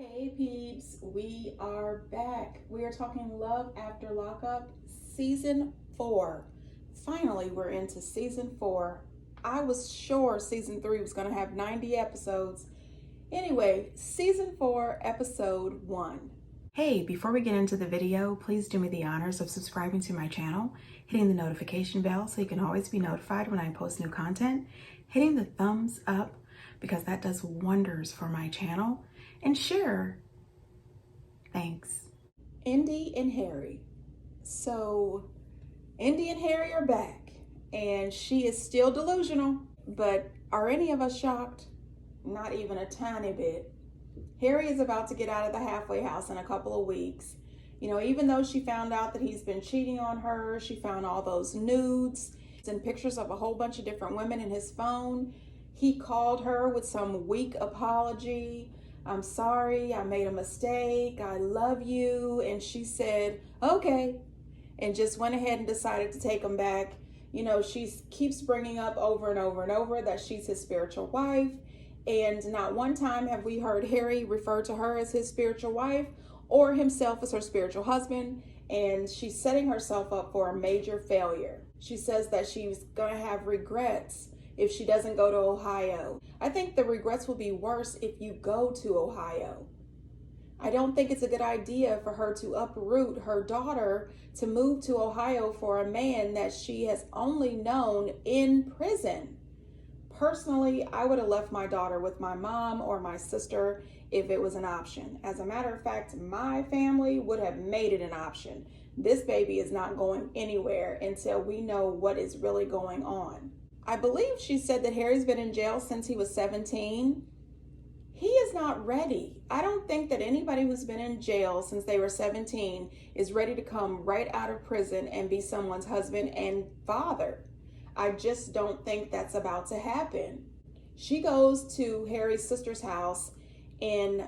Hey peeps, we are back. We are talking Love After Lockup, Season 4. Finally, we're into Season 4. I was sure Season 3 was going to have 90 episodes. Anyway, Season 4, Episode 1. Hey, before we get into the video, please do me the honors of subscribing to my channel, hitting the notification bell so you can always be notified when I post new content, hitting the thumbs up because that does wonders for my channel, and share. Thanks. Indy and Harry. So, Indy and Harry are back, and she is still delusional, but are any of us shocked? Not even a tiny bit. Harry is about to get out of the halfway house in a couple of weeks. You know, even though she found out that he's been cheating on her, she found all those nudes and pictures of a whole bunch of different women in his phone. He called her with some weak apology. I'm sorry, I made a mistake, I love you. And she said, okay, and just went ahead and decided to take him back. You know, she keeps bringing up over and over and over that she's his spiritual wife. And not one time have we heard Harry refer to her as his spiritual wife or himself as her spiritual husband. And she's setting herself up for a major failure. She says that she's going to have regrets if she doesn't go to Ohio. I think the regrets will be worse if you go to Ohio. I don't think it's a good idea for her to uproot her daughter to move to Ohio for a man that she has only known in prison. Personally, I would have left my daughter with my mom or my sister if it was an option. As a matter of fact, my family would have made it an option. This baby is not going anywhere until we know what is really going on. I believe she said that Harry's been in jail since he was 17. He is not ready. I don't think that anybody who's been in jail since they were 17 is ready to come right out of prison and be someone's husband and father. I just don't think that's about to happen. She goes to Harry's sister's house in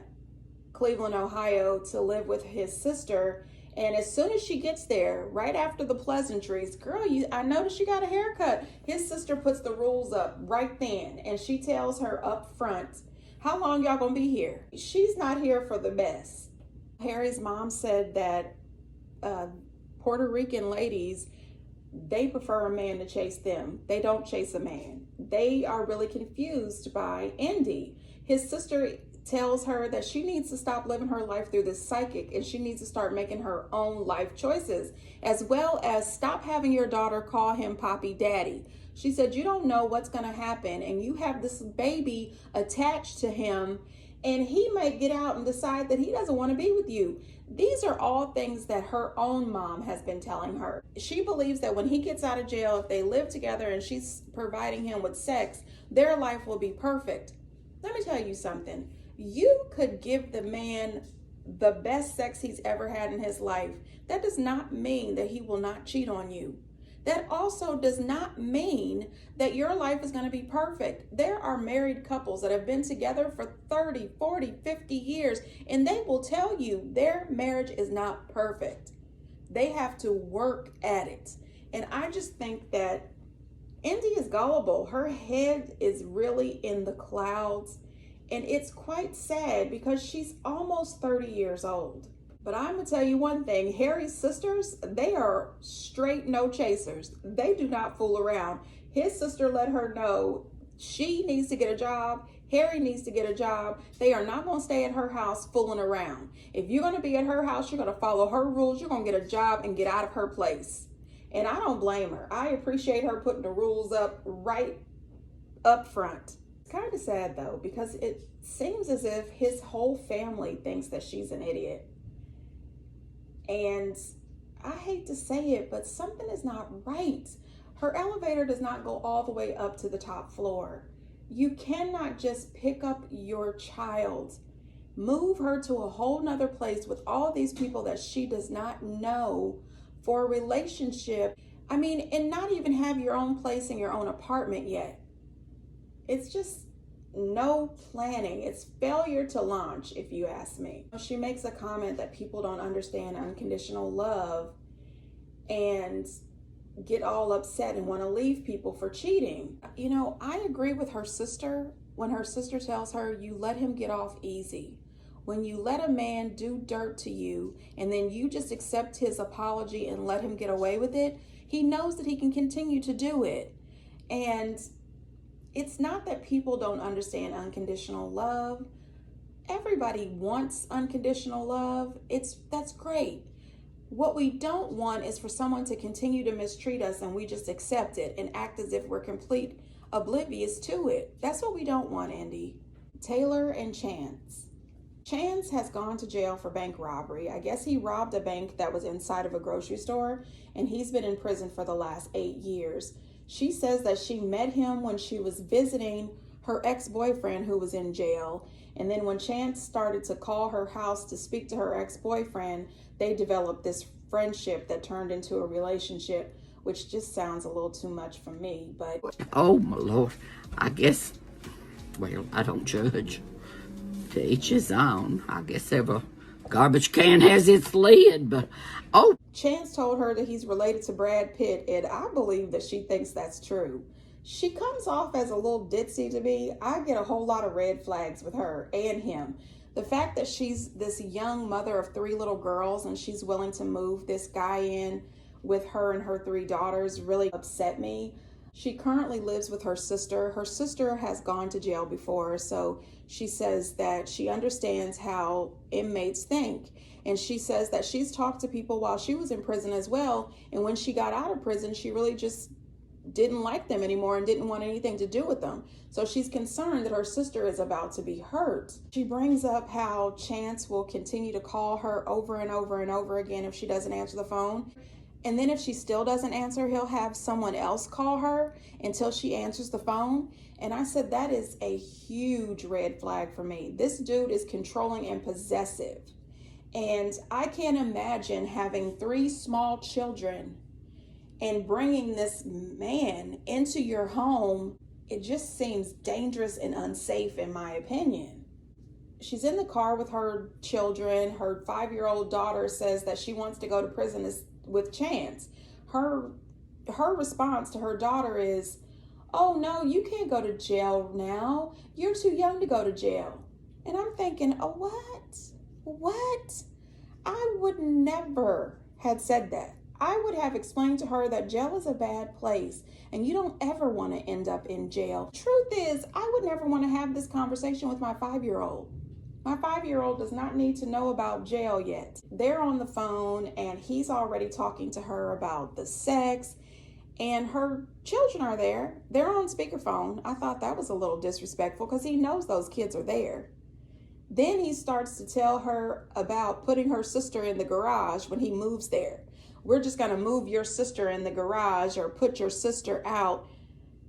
Cleveland, Ohio to live with his sister. And as soon as she gets there, right after the pleasantries, girl, I noticed you got a haircut. His sister puts the rules up right then. And she tells her up front, how long y'all gonna be here? She's not here for the best. Harry's mom said that Puerto Rican ladies, they prefer a man to chase them. They don't chase a man. They are really confused by Indy. His sister tells her that she needs to stop living her life through this psychic and she needs to start making her own life choices, as well as stop having your daughter call him Poppy Daddy. She said, you don't know what's going to happen and you have this baby attached to him and he may get out and decide that he doesn't want to be with you. These are all things that her own mom has been telling her. She believes that when he gets out of jail, if they live together and she's providing him with sex, their life will be perfect. Let me tell you something. You could give the man the best sex he's ever had in his life. That does not mean that he will not cheat on you. That also does not mean that your life is going to be perfect. There are married couples that have been together for 30, 40, 50 years, and they will tell you their marriage is not perfect. They have to work at it. And I just think that Indy is gullible. Her head is really in the clouds. And it's quite sad because she's almost 30 years old. But I'm going to tell you one thing. Harry's sisters, they are straight no chasers. They do not fool around. His sister let her know she needs to get a job. Harry needs to get a job. They are not going to stay at her house fooling around. If you're going to be at her house, you're going to follow her rules. You're going to get a job and get out of her place. And I don't blame her. I appreciate her putting the rules up right up front. Kind of sad though, because it seems as if his whole family thinks that she's an idiot. And I hate to say it, but something is not right. Her elevator does not go all the way up to the top floor. You cannot just pick up your child, move her to a whole nother place with all these people that she does not know for a relationship. I mean, and not even have your own place in your own apartment yet. It's just no planning. It's failure to launch, if you ask me. She makes a comment that people don't understand unconditional love and get all upset and want to leave people for cheating. You know, I agree with her sister when her sister tells her, you let him get off easy. When you let a man do dirt to you and then you just accept his apology and let him get away with it, he knows that he can continue to do it. And it's not that people don't understand unconditional love. Everybody wants unconditional love. That's great. What we don't want is for someone to continue to mistreat us and we just accept it and act as if we're complete oblivious to it. That's what we don't want, Andy. Taylor and Chance. Chance has gone to jail for bank robbery. I guess he robbed a bank that was inside of a grocery store, and he's been in prison for the last 8 years. She says that she met him when she was visiting her ex-boyfriend who was in jail. And then when Chance started to call her house to speak to her ex-boyfriend, they developed this friendship that turned into a relationship, which just sounds a little too much for me, but... Oh, my Lord. I guess, well, I don't judge. To each his own. I guess every garbage can has its lid, but... Oh! Chance told her that he's related to Brad Pitt, and I believe that she thinks that's true. She comes off as a little ditzy to me. I get a whole lot of red flags with her and him. The fact that she's this young mother of 3 little girls and she's willing to move this guy in with her and her 3 daughters really upset me. She currently lives with her sister. Her sister has gone to jail before, so she says that she understands how inmates think. And she says that she's talked to people while she was in prison as well. And when she got out of prison, she really just didn't like them anymore and didn't want anything to do with them. So she's concerned that her sister is about to be hurt. She brings up how Chance will continue to call her over and over and over again if she doesn't answer the phone. And then if she still doesn't answer, he'll have someone else call her until she answers the phone. And I said, that is a huge red flag for me. This dude is controlling and possessive. And I can't imagine having 3 small children and bringing this man into your home. It just seems dangerous and unsafe in my opinion. She's in the car with her children. Her 5-year-old daughter says that she wants to go to prison with Chance. Her response to her daughter is, "Oh no, you can't go to jail now. You're too young to go to jail." And I'm thinking, oh, what? I would never have said that. I would have explained to her that jail is a bad place and you don't ever want to end up in jail. Truth is, I would never want to have this conversation with my 5-year-old. My 5-year-old does not need to know about jail yet. They're on the phone and he's already talking to her about the sex, and her children are there. They're on speakerphone. I thought that was a little disrespectful because he knows those kids are there. Then he starts to tell her about putting her sister in the garage when he moves there. We're just going to move your sister in the garage or put your sister out.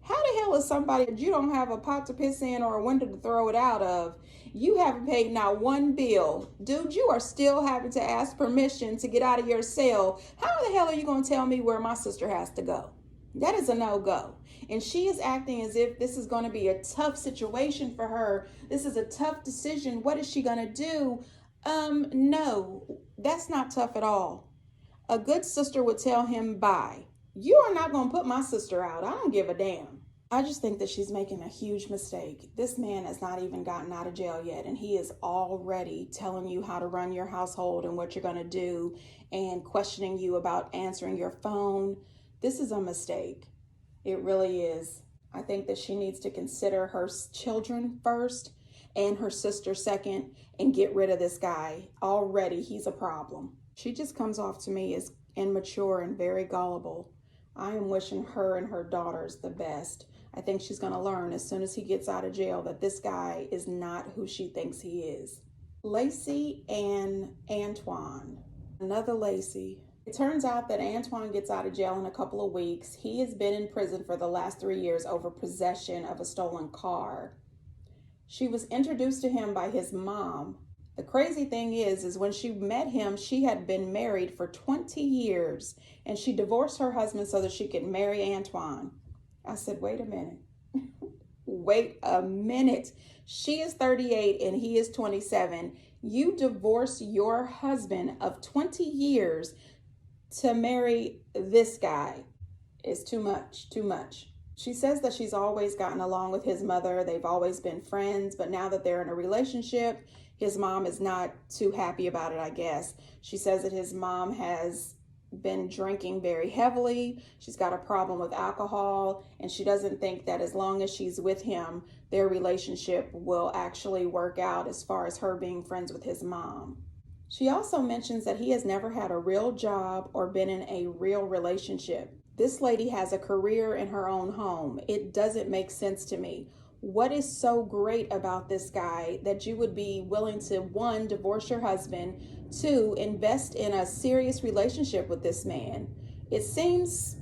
How the hell is somebody that you don't have a pot to piss in or a window to throw it out of? You haven't paid not one bill. Dude, you are still having to ask permission to get out of your cell. How the hell are you going to tell me where my sister has to go? That is a no-go. And she is acting as if this is going to be a tough situation for her. This is a tough decision. What is she going to do? No, that's not tough at all. A good sister would tell him, bye. You are not going to put my sister out. I don't give a damn. I just think that she's making a huge mistake. This man has not even gotten out of jail yet, and he is already telling you how to run your household and what you're going to do and questioning you about answering your phone. This is a mistake. It really is. I think that she needs to consider her children first and her sister second and get rid of this guy. Already, he's a problem. She just comes off to me as immature and very gullible. I am wishing her and her daughters the best. I think she's going to learn as soon as he gets out of jail that this guy is not who she thinks he is. Lacey and Antoine. Another Lacey. It turns out that Antoine gets out of jail in a couple of weeks. He has been in prison for the last 3 years over possession of a stolen car. She was introduced to him by his mom. The crazy thing is when she met him, she had been married for 20 years and she divorced her husband so that she could marry Antoine. I said, wait a minute. Wait a minute. She is 38 and he is 27. You divorce your husband of 20 years to marry this guy. It's too much, too much. She says that she's always gotten along with his mother. They've always been friends, but now that they're in a relationship, his mom is not too happy about it, I guess. She says that his mom has been drinking very heavily. She's got a problem with alcohol, and she doesn't think that as long as she's with him, their relationship will actually work out as far as her being friends with his mom. She also mentions that he has never had a real job or been in a real relationship. This lady has a career in her own home. It doesn't make sense to me. What is so great about this guy that you would be willing to, one, divorce your husband, two, invest in a serious relationship with this man? It seems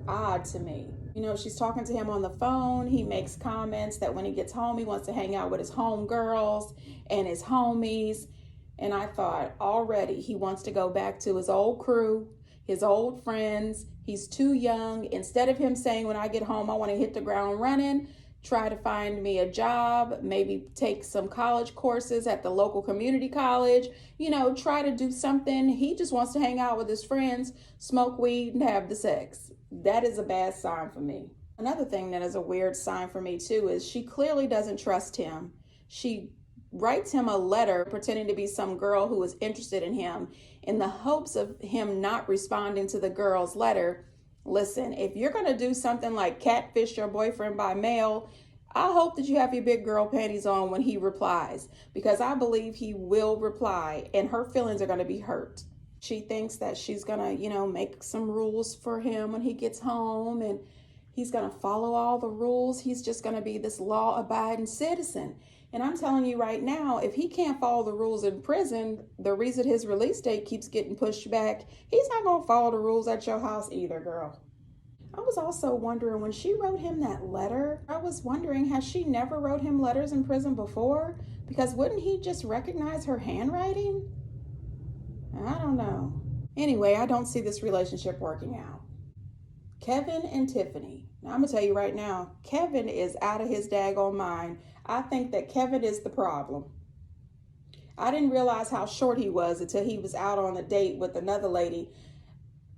odd to me. You know, she's talking to him on the phone. He makes comments that when he gets home, he wants to hang out with his homegirls and his homies. And I thought already he wants to go back to his old crew, his old friends. He's too young. Instead of him saying, when I get home, I want to hit the ground running, try to find me a job, maybe take some college courses at the local community college, you know, try to do something. He just wants to hang out with his friends, smoke weed, and have the sex. That is a bad sign for me. Another thing that is a weird sign for me too is she clearly doesn't trust him. She writes him a letter pretending to be some girl who is interested in him in the hopes of him not responding to the girl's letter. Listen, if you're going to do something like catfish your boyfriend by mail, I hope that you have your big girl panties on when he replies, because I believe he will reply and her feelings are going to be hurt. She thinks that she's going to, you know, make some rules for him when he gets home and he's going to follow all the rules. He's just going to be this law-abiding citizen. And I'm telling you right now, if he can't follow the rules in prison, the reason his release date keeps getting pushed back, he's not going to follow the rules at your house either, girl. I was also wondering, when she wrote him that letter, I was wondering, has she never wrote him letters in prison before? Because wouldn't he just recognize her handwriting? I don't know. Anyway, I don't see this relationship working out. Kevin and Tiffany. Now, I'm going to tell you right now, Kevin is out of his daggone mind. I think that Kevin is the problem. I didn't realize how short he was until he was out on a date with another lady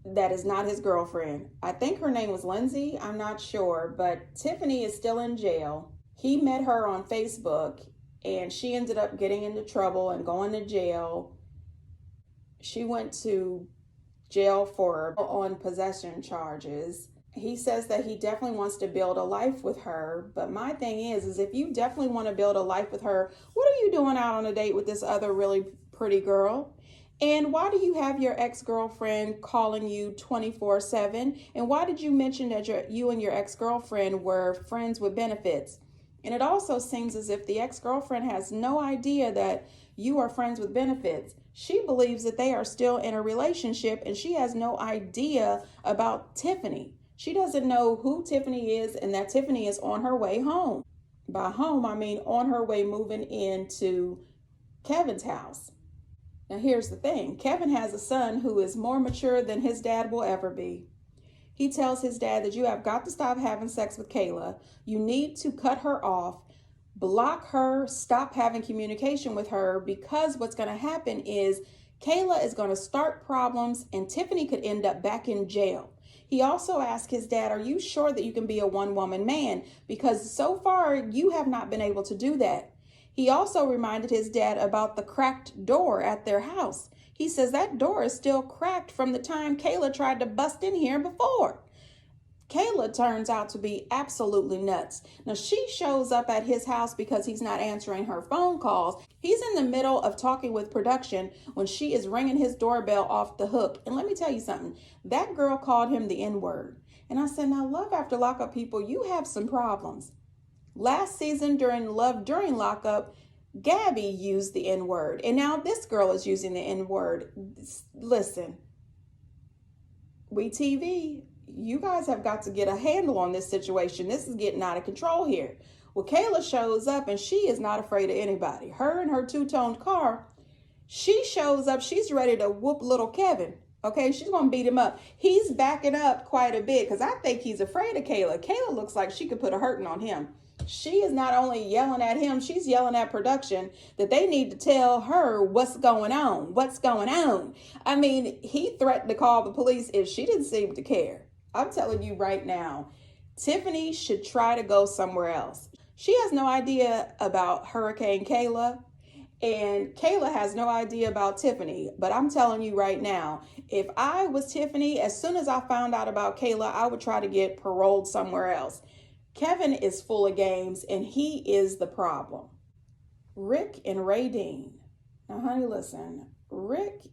that is not his girlfriend. I think her name was Lindsay. I'm not sure, but Tiffany is still in jail. He met her on Facebook and she ended up getting into trouble and going to jail. She went to jail for on possession charges. He says that he definitely wants to build a life with her. But my thing is if you definitely want to build a life with her, what are you doing out on a date with this other really pretty girl? And why do you have your ex-girlfriend calling you 24/7? And why did you mention that you and your ex-girlfriend were friends with benefits? And it also seems as if the ex-girlfriend has no idea that you are friends with benefits. She believes that they are still in a relationship and she has no idea about Tiffany. She doesn't know who Tiffany is and that Tiffany is on her way home. By home, I mean on her way moving into Kevin's house. Now here's the thing. Kevin has a son who is more mature than his dad will ever be. He tells his dad that you have got to stop having sex with Kayla. You need to cut her off, block her, stop having communication with her, because what's going to happen is Kayla is going to start problems and Tiffany could end up back in jail. He also asked his dad, are you sure that you can be a one-woman man? Because so far you have not been able to do that. He also reminded his dad about the cracked door at their house. He says that door is still cracked from the time Kayla tried to bust in here before. Kayla turns out to be absolutely nuts. Now, she shows up at his house because he's not answering her phone calls. He's in the middle of talking with production when she is ringing his doorbell off the hook. And let me tell you something. That girl called him the N-word. And I said, now, Love After Lockup people, you have some problems. Last season during Lockup, Gabby used the N-word. And now this girl is using the N-word. Listen, WeTV, you guys have got to get a handle on this situation. This is getting out of control here. Well, Kayla shows up and she is not afraid of anybody. Her and her two-toned car, she shows up. She's ready to whoop little Kevin. Okay, she's going to beat him up. He's backing up quite a bit because I think he's afraid of Kayla. Kayla looks like she could put a hurting on him. She is not only yelling at him, she's yelling at production that they need to tell her what's going on. What's going on? I mean, he threatened to call the police if she didn't seem to care. I'm telling you right now, Tiffany should try to go somewhere else. She has no idea about Hurricane Kayla, and Kayla has no idea about Tiffany. But I'm telling you right now, if I was Tiffany, as soon as I found out about Kayla, I would try to get paroled somewhere else. Kevin is full of games, and he is the problem. Rick and Ray Dean. Now, honey, listen, Rick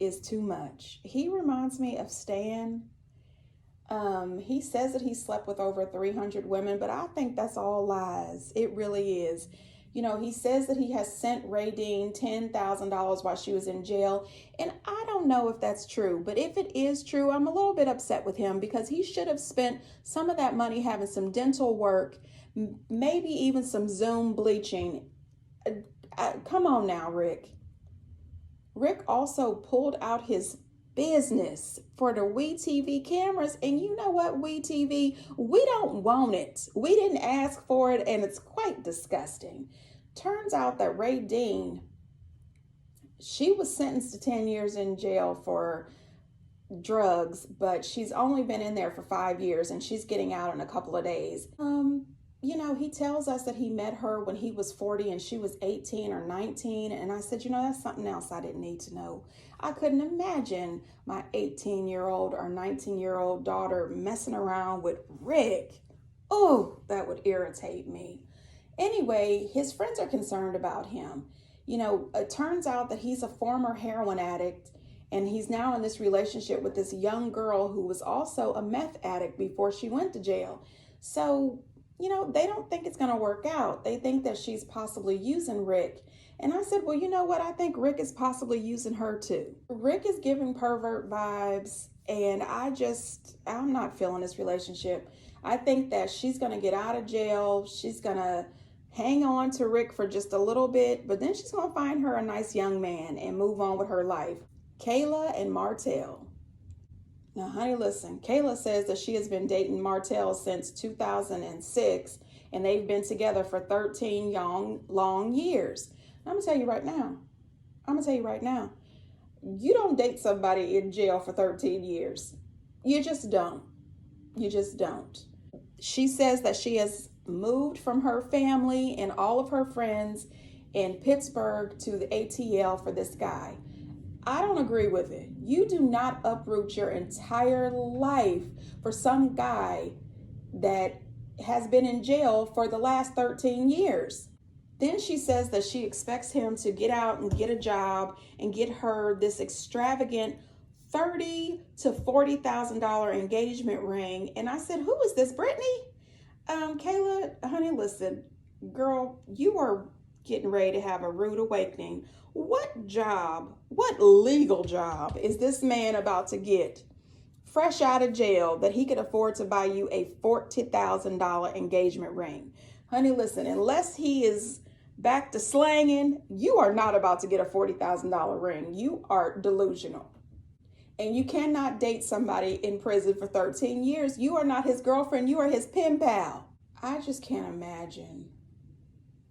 is too much. He reminds me of Stan. He says that he slept with over 300 women, but I think that's all lies. It really is. You know, he says that he has sent Ray Dean $10,000 while she was in jail, and I don't know if that's true, but if it is true, I'm a little bit upset with him because he should have spent some of that money having some dental work, maybe even some Zoom bleaching. Come on now, Rick. Rick also pulled out his business for the WeTV cameras, and you know what, WeTV, we don't want it. We didn't ask for it, and it's quite disgusting. Turns out that Ray Dean, she was sentenced to 10 years in jail for drugs, but she's only been in there for 5 years, and she's getting out in a couple of days. You know, he tells us that he met her when he was 40 and she was 18 or 19. And I said, you know, that's something else I didn't need to know. I couldn't imagine my 18-year-old or 19-year-old daughter messing around with Rick. Oh, that would irritate me. Anyway, his friends are concerned about him. You know, it turns out that he's a former heroin addict, and he's now in this relationship with this young girl who was also a meth addict before she went to jail. So, you know, they don't think it's going to work out. They think that she's possibly using Rick. And I said, well, you know what? I think Rick is possibly using her too. Rick is giving pervert vibes, and I'm not feeling this relationship. I think that she's going to get out of jail. She's going to hang on to Rick for just a little bit, but then she's going to find her a nice young man and move on with her life. Kayla and Martell. Now, honey, listen, Kayla says that she has been dating Martell since 2006, and they've been together for 13 long years. I'm going to tell you right now, you don't date somebody in jail for 13 years. You just don't. She says that she has moved from her family and all of her friends in Pittsburgh to the ATL for this guy. I don't agree with it. You do not uproot your entire life for some guy that has been in jail for the last 13 years. Then she says that she expects him to get out and get a job and get her this extravagant $30,000 to $40,000 engagement ring. And I said, who is this, Brittany? Kayla, honey, listen, girl, you are getting ready to have a rude awakening. What legal job is this man about to get fresh out of jail that he could afford to buy you a $40,000 engagement ring? Honey, listen, unless he is back to slanging, you are not about to get a $40,000 ring. You are delusional. And you cannot date somebody in prison for 13 years. You are not his girlfriend. You are his pen pal. I just can't imagine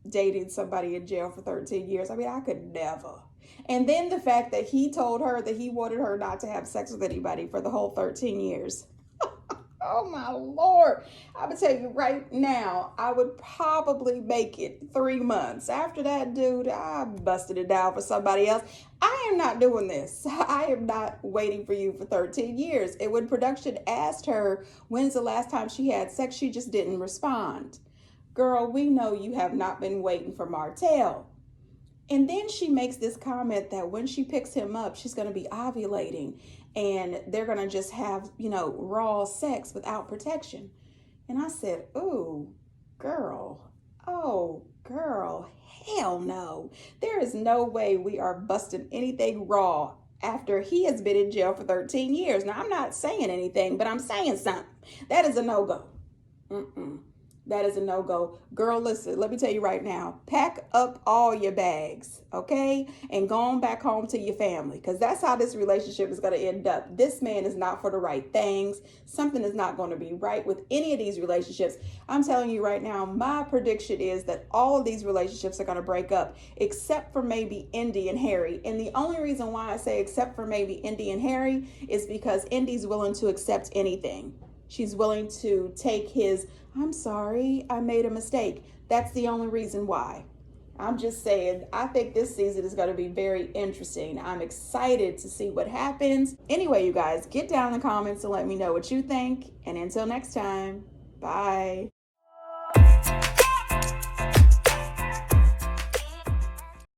dating somebody in jail for 13 years. I mean, I could never. And then the fact that he told her that he wanted her not to have sex with anybody for the whole 13 years. Oh my Lord. I'm going to tell you right now, I would probably make it 3 months. After that, dude, I busted it down for somebody else. I am not doing this. I am not waiting for you for 13 years. And when production asked her, when's the last time she had sex, she just didn't respond. Girl, we know you have not been waiting for Martell. And then she makes this comment that when she picks him up, she's going to be ovulating and they're going to just have, raw sex without protection. And I said, oh, girl, hell no. There is no way we are busting anything raw after he has been in jail for 13 years. Now, I'm not saying anything, but I'm saying something. That is a no-go. That is a no-go. Girl, listen, let me tell you right now, pack up all your bags, okay? And go on back home to your family, because that's how this relationship is going to end up. This man is not for the right things. Something is not going to be right with any of these relationships. I'm telling you right now, my prediction is that all of these relationships are going to break up, except for maybe Indy and Harry. And the only reason why I say except for maybe Indy and Harry is because Indy's willing to accept anything. she's willing to take his, I'm sorry, I made a mistake. That's the only reason why. I'm just saying, I think this season is going to be very interesting. I'm excited to see what happens. Anyway, you guys, get down in the comments and let me know what you think. And until next time, bye.